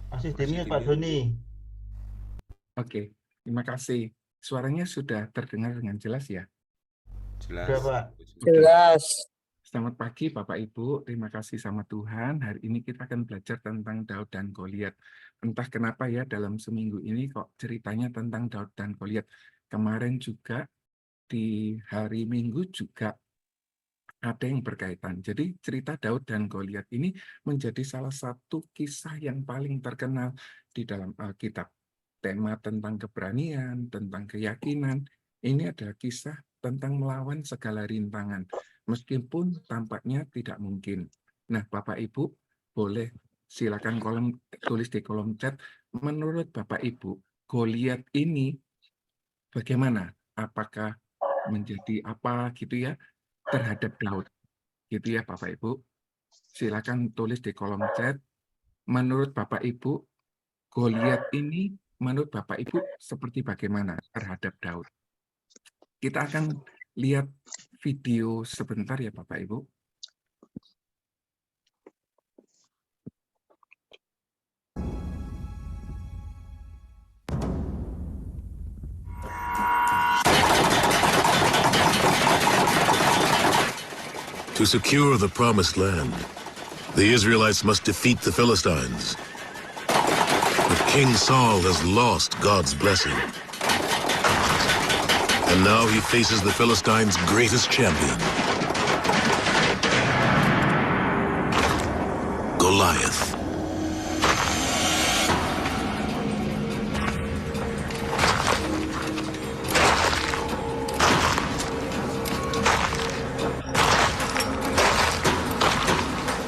Masih di Masih mute di Pak mute. Doni. Oke, terima kasih. Suaranya sudah terdengar dengan jelas ya? Udah Jelas. Pak. Oke. Jelas. Selamat pagi Bapak Ibu, terima kasih sama Tuhan. Hari ini kita akan belajar tentang Daud dan Goliat. Entah kenapa ya dalam seminggu ini kok ceritanya tentang Daud dan Goliat. Kemarin juga di hari Minggu juga ada yang berkaitan. Jadi cerita Daud dan Goliat ini menjadi salah satu kisah yang paling terkenal di dalam Alkitab. Tema tentang keberanian, tentang keyakinan, ini adalah kisah tentang melawan segala rintangan, meskipun tampaknya tidak mungkin. Nah, Bapak Ibu, boleh silakan tulis di kolom chat, menurut Bapak Ibu, Goliat ini bagaimana? Apakah menjadi apa gitu ya terhadap Daud? Gitu ya Bapak Ibu. Silakan tulis di kolom chat. Menurut Bapak Ibu, Goliat ini menurut Bapak Ibu seperti bagaimana terhadap Daud? Kita akan lihat video sebentar ya Bapak Ibu. To secure the promised land, the Israelites must defeat the Philistines. But King Saul has lost God's blessing. And now he faces the Philistines' greatest champion, Goliath.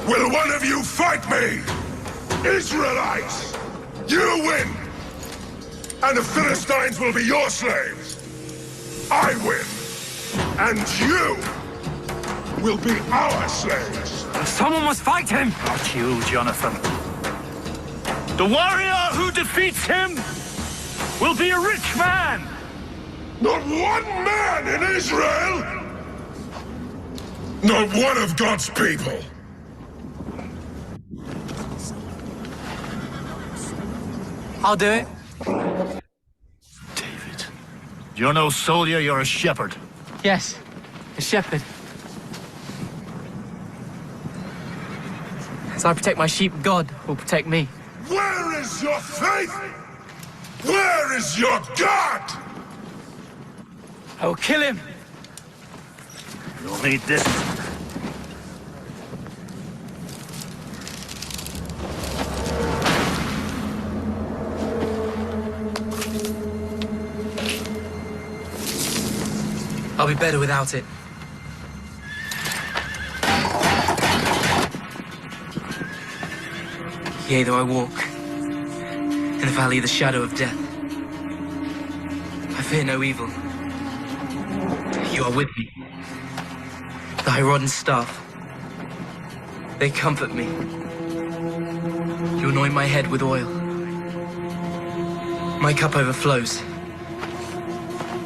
Will one of you fight me? Israelites! You win! And the Philistines will be your slaves. I win! And you will be our slaves. Someone must fight him! Not you, Jonathan. The warrior who defeats him will be a rich man! Not one man in Israel! Not one of God's people! I'll do it. David, you're no soldier, you're a shepherd. Yes, a shepherd. As I protect my sheep, God will protect me. Where is your faith? Where is your God? I will kill him. You'll need this. I'll be better without it. Yea, though I walk in the valley of the shadow of death, I fear no evil. You are with me. Thy rod and staff, they comfort me. You anoint my head with oil. My cup overflows.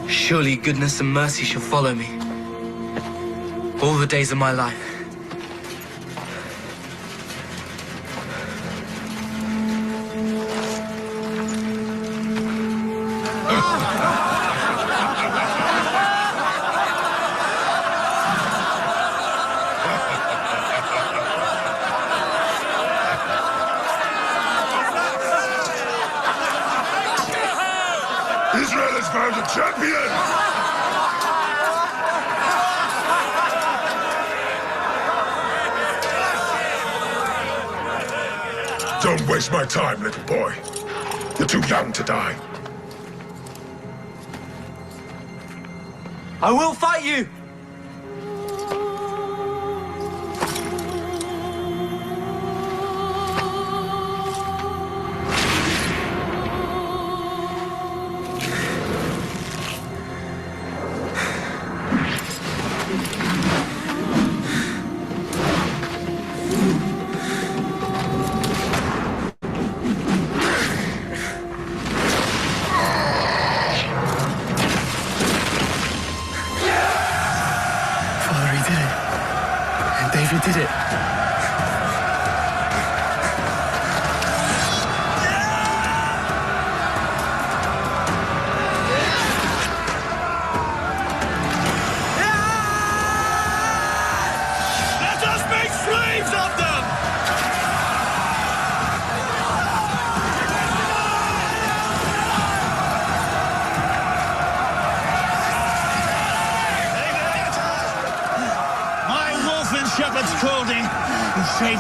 Surely goodness and mercy shall follow me all the days of my life. Israel has found a champion! Don't waste my time, little boy. You're too young to die. I will fight you!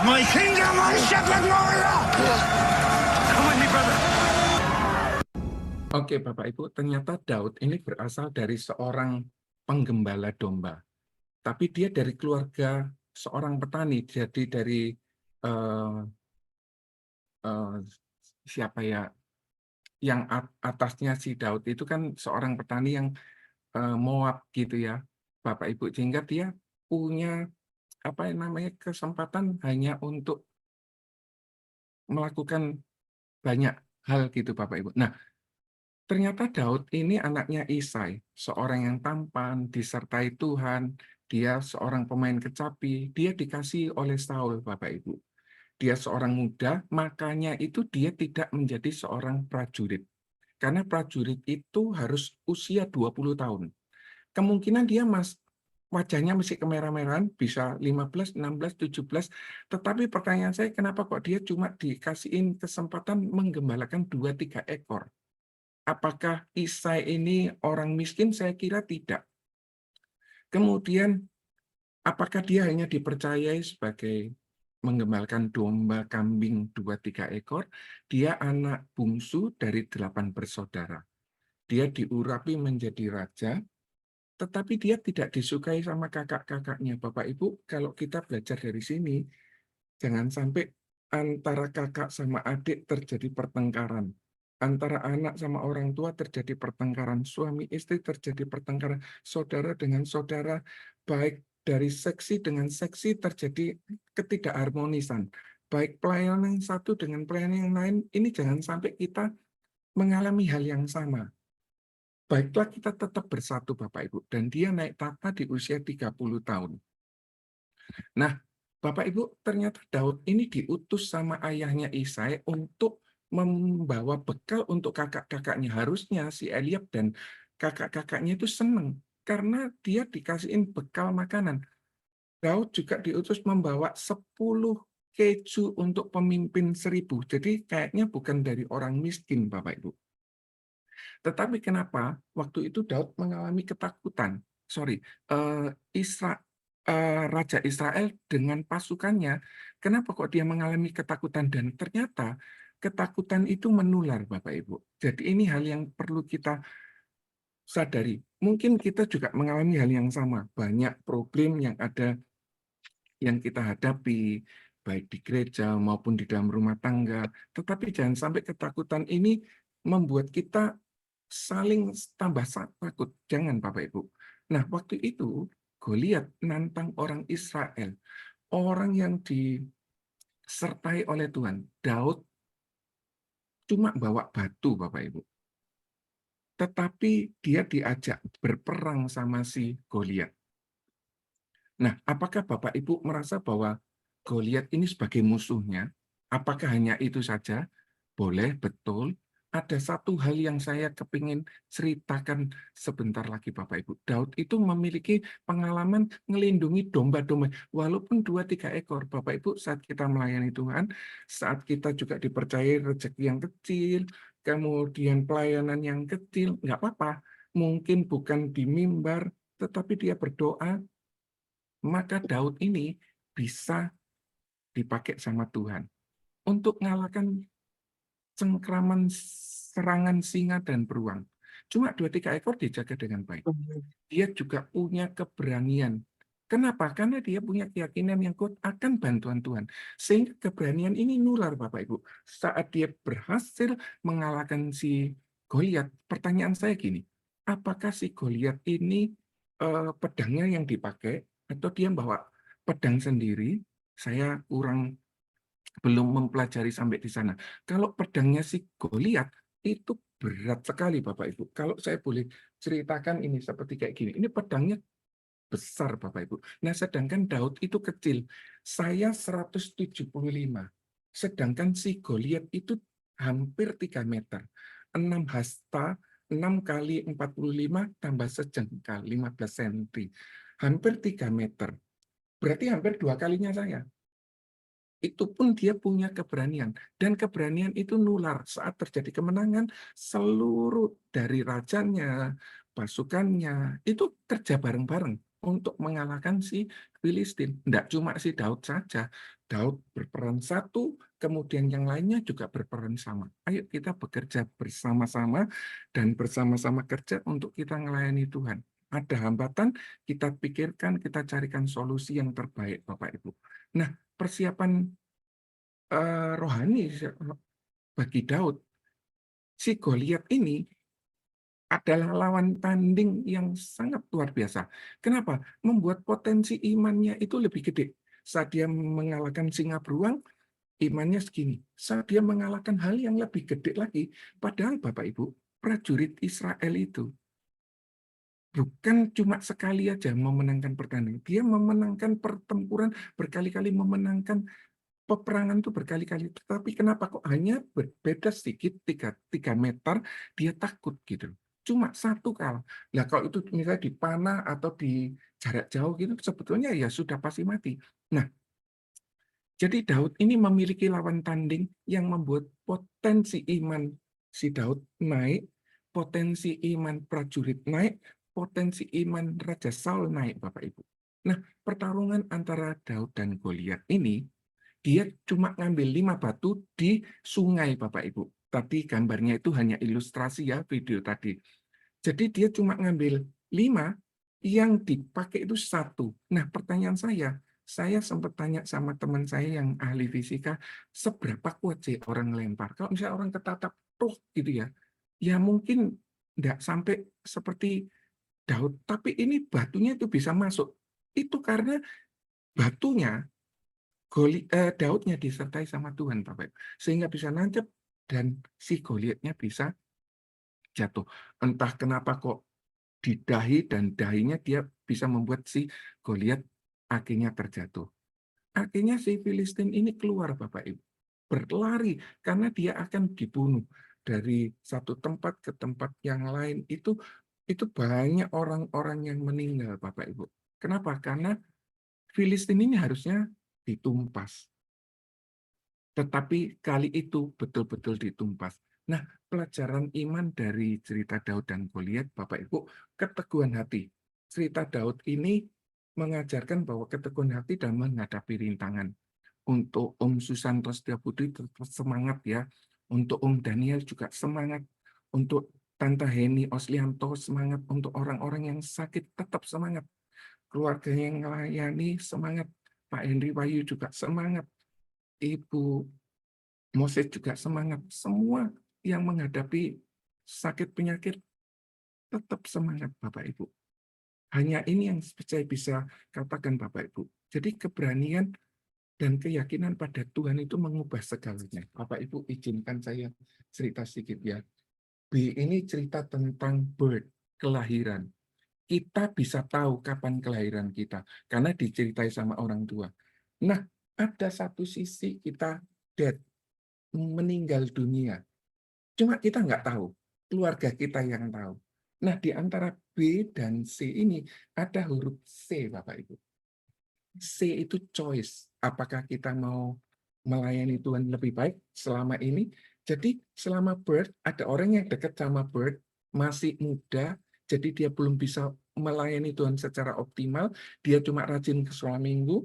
my kingdom on Shepherd Warrior! Come with me, brother. Oke, Bapak Ibu, ternyata Daud ini berasal dari seorang penggembala domba. Tapi dia dari keluarga seorang petani, jadi dari eh, eh, siapa ya, yang atasnya si Daud itu kan seorang petani yang Moab gitu ya, Bapak Ibu, sehingga dia punya apa yang namanya kesempatan hanya untuk melakukan banyak hal gitu, Bapak Ibu. Nah, ternyata Daud ini anaknya Isai, seorang yang tampan, disertai Tuhan, dia seorang pemain kecapi, dia dikasih oleh Saul, Bapak Ibu. Dia seorang muda, makanya itu dia tidak menjadi seorang prajurit. Karena prajurit itu harus usia 20 tahun. Kemungkinan dia wajahnya masih kemerah-merahan, bisa 15, 16, 17, tetapi pertanyaan saya, kenapa kok dia cuma dikasihin kesempatan menggembalakan 2-3 ekor? Apakah Isai ini orang miskin? Saya kira tidak. Kemudian, apakah dia hanya dipercayai sebagai menggembalakan domba, kambing 2-3 ekor? Dia anak bungsu dari 8 bersaudara. Dia diurapi menjadi raja, tetapi dia tidak disukai sama kakak-kakaknya. Bapak Ibu, kalau kita belajar dari sini, jangan sampai antara kakak sama adik terjadi pertengkaran. Antara anak sama orang tua terjadi pertengkaran. Suami istri terjadi pertengkaran. Saudara dengan saudara, baik dari seksi dengan seksi terjadi ketidakharmonisan. Baik pelayanan yang satu dengan pelayanan yang lain, ini jangan sampai kita mengalami hal yang sama. Baiklah kita tetap bersatu Bapak Ibu. Dan dia naik tahta di usia 30 tahun. Nah, Bapak Ibu, ternyata Daud ini diutus sama ayahnya Isai untuk membawa bekal untuk kakak-kakaknya. Harusnya si Eliab dan kakak-kakaknya itu senang karena dia dikasihin bekal makanan. Daud juga diutus membawa 10 keju untuk pemimpin 1000. Jadi kayaknya bukan dari orang miskin, Bapak Ibu. Tetapi kenapa waktu itu Daud mengalami ketakutan? Raja Israel dengan pasukannya, kenapa kok dia mengalami ketakutan? Dan ternyata ketakutan itu menular, Bapak Ibu. Jadi ini hal yang perlu kita sadari. Mungkin kita juga mengalami hal yang sama. Banyak problem yang ada yang kita hadapi, baik di gereja maupun di dalam rumah tangga. Tetapi jangan sampai ketakutan ini membuat kita saling tambah takut. Jangan, Bapak Ibu. Nah, waktu itu Goliat nantang orang Israel, orang yang disertai oleh Tuhan. Daud cuma bawa batu, Bapak Ibu. Tetapi dia diajak berperang sama si Goliat. Nah, apakah Bapak Ibu merasa bahwa Goliat ini sebagai musuhnya? Apakah hanya itu saja? Boleh, betul. Ada satu hal yang saya kepingin ceritakan sebentar lagi Bapak Ibu. Daud itu memiliki pengalaman melindungi domba-domba. Walaupun 2-3 ekor Bapak Ibu, saat kita melayani Tuhan, saat kita juga dipercayai rezeki yang kecil, kemudian pelayanan yang kecil, nggak apa-apa. Mungkin bukan di mimbar, tetapi dia berdoa, maka Daud ini bisa dipakai sama Tuhan untuk mengalahkan cengkraman serangan singa dan beruang. Cuma 2-3 ekor dijaga dengan baik. Dia juga punya keberanian. Kenapa? Karena dia punya keyakinan yang kuat akan bantuan Tuhan. Sehingga keberanian ini nular, Bapak Ibu. Saat dia berhasil mengalahkan si Goliat, pertanyaan saya gini, apakah si Goliat ini pedangnya yang dipakai atau dia bawa pedang sendiri? Saya belum mempelajari sampai di sana. Kalau pedangnya si Goliat itu berat sekali Bapak Ibu. Kalau saya boleh ceritakan ini seperti kayak gini. Ini pedangnya besar Bapak Ibu. Nah, sedangkan Daud itu kecil. Saya 175. Sedangkan si Goliat itu hampir 3 meter. 6 hasta, 6 kali 45 tambah sejengkal 15 cm. Hampir 3 meter. Berarti hampir 2 kalinya saya. Itu pun dia punya keberanian. Dan keberanian itu nular saat terjadi kemenangan, seluruh dari rajanya, pasukannya, itu kerja bareng-bareng untuk mengalahkan si Filistin. Tidak cuma si Daud saja, Daud berperan satu, kemudian yang lainnya juga berperan sama. Ayo kita bekerja bersama-sama dan bersama-sama kerja untuk kita melayani Tuhan. Ada hambatan, kita pikirkan, kita carikan solusi yang terbaik, Bapak Ibu. Nah, persiapan rohani bagi Daud, si Goliat ini adalah lawan tanding yang sangat luar biasa. Kenapa? Membuat potensi imannya itu lebih gede. Saat dia mengalahkan singa beruang, imannya segini. Saat dia mengalahkan hal yang lebih gede lagi, padahal Bapak Ibu, prajurit Israel itu bukan cuma sekali aja memenangkan pertandingan. Dia memenangkan pertempuran berkali-kali, memenangkan peperangan itu berkali-kali. Tetapi kenapa kok hanya berbeda sedikit, 3 meter, dia takut gitu. Cuma satu kali. Nah, kalau itu misalnya dipanah atau di jarak jauh gitu, sebetulnya ya sudah pasti mati. Nah, jadi Daud ini memiliki lawan tanding yang membuat potensi iman si Daud naik, potensi iman prajurit naik, potensi iman Raja Saul naik, Bapak Ibu. Nah, pertarungan antara Daud dan Goliat ini, dia cuma ngambil 5 batu di sungai, Bapak Ibu. Tadi gambarnya itu hanya ilustrasi ya, video tadi. Jadi dia cuma ngambil 5, yang dipakai itu 1. Nah, pertanyaan saya sempat tanya sama teman saya yang ahli fisika, seberapa kuat sih orang lempar? Kalau misalnya orang ketatap, gitu ya, ya mungkin nggak sampai seperti Daud, tapi ini batunya itu bisa masuk. Itu karena batunya, Daudnya disertai sama Tuhan, Bapak Ibu. Sehingga bisa nancep dan si Goliatnya bisa jatuh. Entah kenapa kok di dahi dan dahinya dia bisa membuat si Goliat akhirnya terjatuh. Akhirnya si Filistin ini keluar, Bapak Ibu. Berlari karena dia akan dibunuh. Dari satu tempat ke tempat yang lain itu banyak orang-orang yang meninggal, Bapak Ibu. Kenapa? Karena Filistin ini harusnya ditumpas. Tetapi kali itu betul-betul ditumpas. Nah, pelajaran iman dari cerita Daud dan Goliat, Bapak Ibu, keteguhan hati. Cerita Daud ini mengajarkan bahwa keteguhan hati dalam menghadapi rintangan. Untuk Om Susanto Setiabudi tetap semangat ya. Untuk Om Daniel juga semangat. Untuk Tante Heni Oslianto semangat. Untuk orang-orang yang sakit tetap semangat. Keluarga yang melayani semangat. Pak Henry Wahyu juga semangat. Ibu Moses juga semangat. Semua yang menghadapi sakit penyakit tetap semangat, Bapak Ibu. Hanya ini yang saya bisa katakan, Bapak Ibu. Jadi keberanian dan keyakinan pada Tuhan itu mengubah segalanya. Bapak Ibu izinkan saya cerita sedikit ya. B ini cerita tentang birth, kelahiran. Kita bisa tahu kapan kelahiran kita karena diceritai sama orang tua. Nah, ada satu sisi kita dead, meninggal dunia. Cuma kita nggak tahu, keluarga kita yang tahu. Nah, di antara B dan C ini ada huruf C, Bapak Ibu. C itu choice. Apakah kita mau melayani Tuhan lebih baik selama ini? Jadi selama birth, ada orang yang dekat sama birth, masih muda, jadi dia belum bisa melayani Tuhan secara optimal, dia cuma rajin ke sekolah minggu,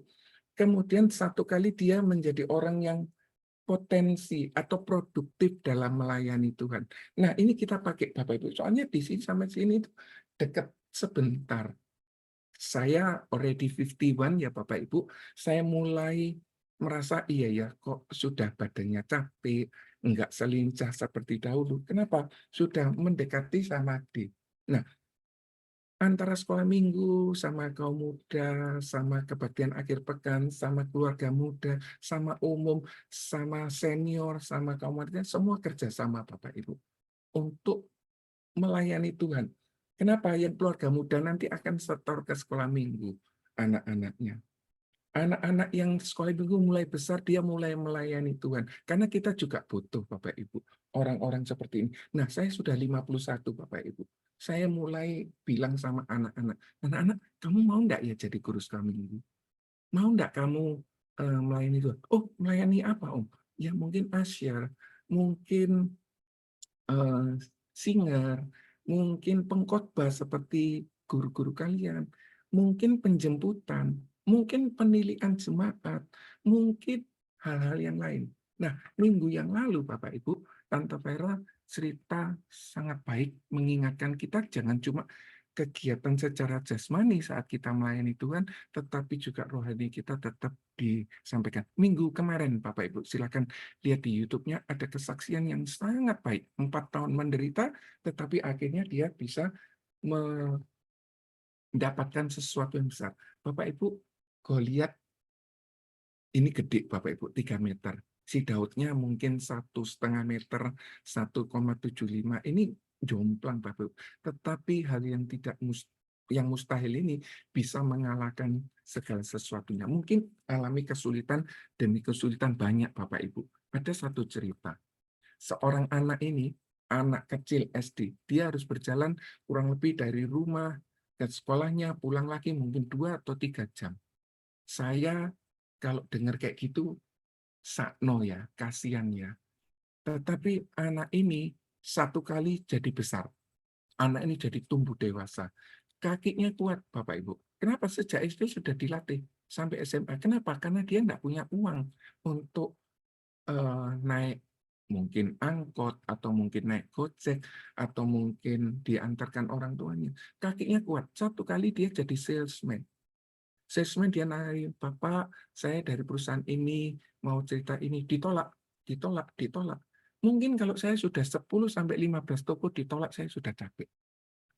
kemudian satu kali dia menjadi orang yang potensi atau produktif dalam melayani Tuhan. Nah, ini kita pakai Bapak Ibu. Soalnya di sini sampai sini itu dekat sebentar. Saya already 51 ya Bapak Ibu. Saya mulai merasa iya ya kok sudah badannya capek, enggak selincah seperti dahulu. Kenapa? Sudah mendekati sama D. Nah, antara sekolah minggu, sama kaum muda, sama kebaktian akhir pekan, sama keluarga muda, sama umum, sama senior, sama kaum wanita, semua kerjasama Bapak Ibu untuk melayani Tuhan. Kenapa? Yang keluarga muda nanti akan setor ke sekolah minggu anak-anaknya. Anak-anak yang sekolah minggu mulai besar, dia mulai melayani Tuhan. Karena kita juga butuh Bapak Ibu, orang-orang seperti ini. Nah, saya sudah 51 Bapak Ibu. Saya mulai bilang sama anak-anak, anak-anak, kamu mau enggak ya jadi guru sekolah minggu? Mau enggak kamu melayani Tuhan? Oh, melayani apa Om? Ya mungkin asyar, mungkin singer, mungkin pengkhotbah seperti guru-guru kalian, mungkin penjemputan, mungkin penilian jemaat, mungkin hal-hal yang lain. Nah, minggu yang lalu Bapak Ibu, Tante Vera cerita sangat baik mengingatkan kita jangan cuma kegiatan secara jasmani saat kita melayani Tuhan, tetapi juga rohani kita tetap disampaikan. Minggu kemarin Bapak Ibu, silakan lihat di YouTube-nya ada kesaksian yang sangat baik. 4 tahun menderita, tetapi akhirnya dia bisa mendapatkan sesuatu yang besar. Bapak Ibu, Goliat ini gede Bapak Ibu, 3 meter. Si Daudnya mungkin 1,5 meter, 1,75. Ini jomplang Bapak Ibu. Tetapi hal yang tidak yang mustahil ini bisa mengalahkan segala sesuatunya. Mungkin alami kesulitan demi kesulitan banyak Bapak Ibu. Ada satu cerita. Seorang anak ini, anak kecil SD, dia harus berjalan kurang lebih dari rumah ke sekolahnya, pulang lagi mungkin 2 atau 3 jam. Saya kalau dengar kayak gitu, sakno ya, kasihan ya. Tetapi anak ini satu kali jadi besar. Anak ini jadi tumbuh dewasa. Kakinya kuat, Bapak Ibu. Kenapa? Sejak SD sudah dilatih sampai SMA. Kenapa? Karena dia tidak punya uang untuk naik mungkin angkot, atau mungkin naik gojek, atau mungkin diantarkan orang tuanya. Kakinya kuat. Satu kali dia jadi salesman. Salesman dia narik, Bapak, saya dari perusahaan ini, mau cerita ini, ditolak, ditolak, ditolak. Mungkin kalau saya sudah 10-15 toko ditolak, saya sudah capek.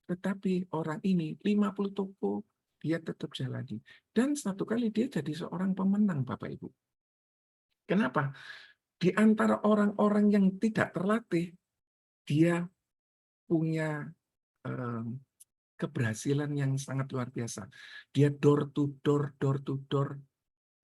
Tetapi orang ini 50 toko, dia tetap jalani. Dan satu kali dia jadi seorang pemenang, Bapak Ibu. Kenapa? Di antara orang-orang yang tidak terlatih, dia punya keberhasilan yang sangat luar biasa. Dia door to door,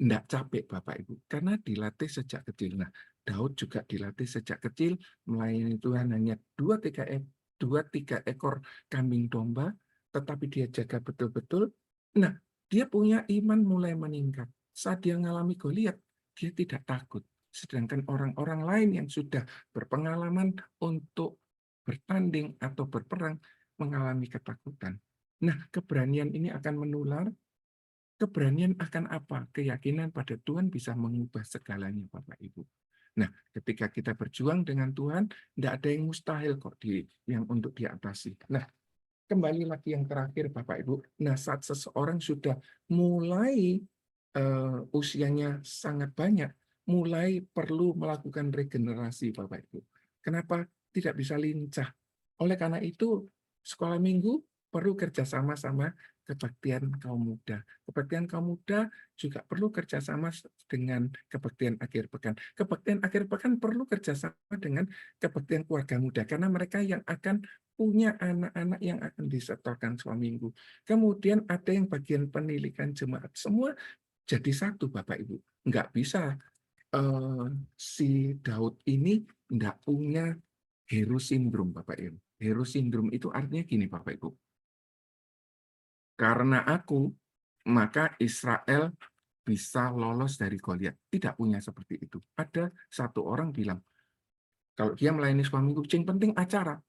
enggak capek Bapak Ibu, karena dilatih sejak kecil. Nah, Daud juga dilatih sejak kecil, melayani Tuhan hanya 2-3 ekor kambing domba, tetapi dia jaga betul-betul. Nah, dia punya iman mulai meningkat. Saat dia mengalami Goliat, dia tidak takut. Sedangkan orang-orang lain yang sudah berpengalaman untuk bertanding atau berperang, mengalami ketakutan. Nah, keberanian ini akan menular. Keberanian akan apa? Keyakinan pada Tuhan bisa mengubah segalanya, Bapak Ibu. Nah, ketika kita berjuang dengan Tuhan, tidak ada yang mustahil kok yang untuk diatasi. Nah, kembali lagi yang terakhir, Bapak Ibu. Nah, saat seseorang sudah mulai usianya sangat banyak, mulai perlu melakukan regenerasi, Bapak Ibu. Kenapa tidak bisa lincah? Oleh karena itu, sekolah minggu perlu kerjasama sama kebaktian kaum muda. Kebaktian kaum muda juga perlu kerjasama dengan kebaktian akhir pekan. Kebaktian akhir pekan perlu kerjasama dengan kebaktian keluarga muda, karena mereka yang akan punya anak-anak yang akan disetorkan selama minggu. Kemudian ada yang bagian pendidikan jemaat. Semua jadi satu, Bapak Ibu. Nggak bisa si Daud ini nggak punya hero syndrome, Bapak Ibu. Hero syndrome itu artinya gini, Bapak Ibu. Karena aku, maka Israel bisa lolos dari Goliat. Tidak punya seperti itu. Ada satu orang bilang, kalau dia melayani sekolah minggu, yang penting acara.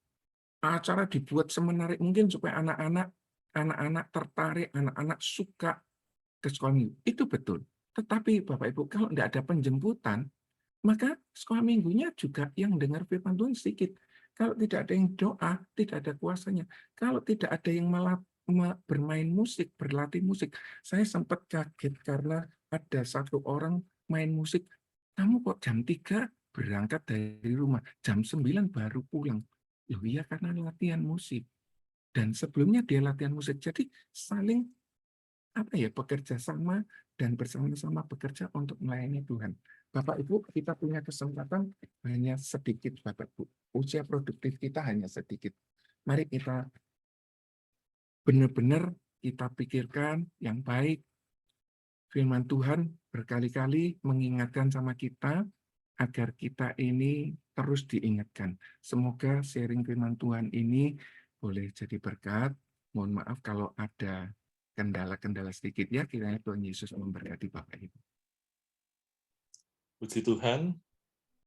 Acara dibuat semenarik mungkin supaya anak-anak tertarik, anak-anak suka ke sekolah minggu. Itu betul. Tetapi Bapak Ibu, kalau tidak ada penjemputan, maka sekolah minggunya juga yang dengar firman Tuhan sedikit. Kalau tidak ada yang doa, tidak ada kuasanya. Kalau tidak ada yang bermain musik, berlatih musik. Saya sempat kaget karena ada satu orang main musik. Kamu kok jam 3 berangkat dari rumah, jam 9 baru pulang. Loh iya, karena latihan musik. Dan sebelumnya dia latihan musik. Jadi saling bekerja sama dan bersama-sama bekerja untuk melayani Tuhan. Bapak Ibu, kita punya kesempatan hanya sedikit, Bapak Ibu. Usia produktif kita hanya sedikit. Mari kita benar-benar kita pikirkan yang baik. Firman Tuhan berkali-kali mengingatkan sama kita agar kita ini terus diingatkan. Semoga sharing firman Tuhan ini boleh jadi berkat. Mohon maaf kalau ada kendala-kendala sedikit ya, kiranya Tuhan Yesus memberkati Bapak Ibu. Puji Tuhan,